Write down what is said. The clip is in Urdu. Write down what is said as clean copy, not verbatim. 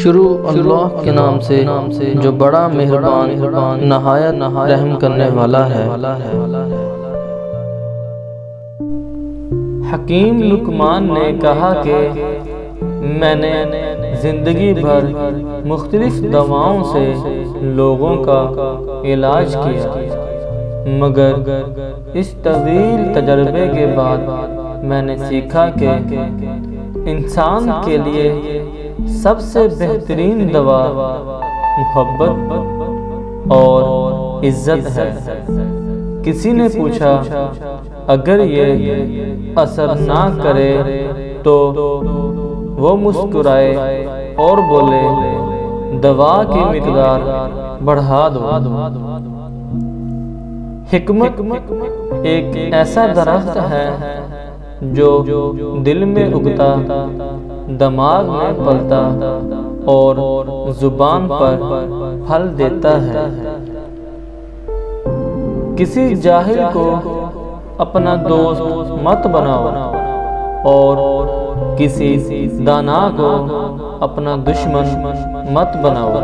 شروع اللہ کے نام سے جو بڑا مہربان نہایت رحم کرنے والا ہے۔ حکیم لقمان نے کہا کہ میں نے زندگی بھر مختلف دواؤں سے لوگوں کا علاج کیا، مگر اس طویل تجربے کے بعد میں نے سیکھا کہ انسان کے لیے سب سے بہترین دوا محبت اور عزت ہے۔ کسی نے پوچھا اگر یہ اثر نہ کرے تو؟ وہ مسکرائے اور بولے دوا کی مقدار بڑھا دو۔ حکمت ایک ایسا درخت ہے جو دل میں اگتا، دماغ میں پلتا اور زبان پر پھل دیتا ہے۔ کسی جاہل کو اپنا دوست مت بناؤ اور کسی دانا کو اپنا دشمن مت بناؤ۔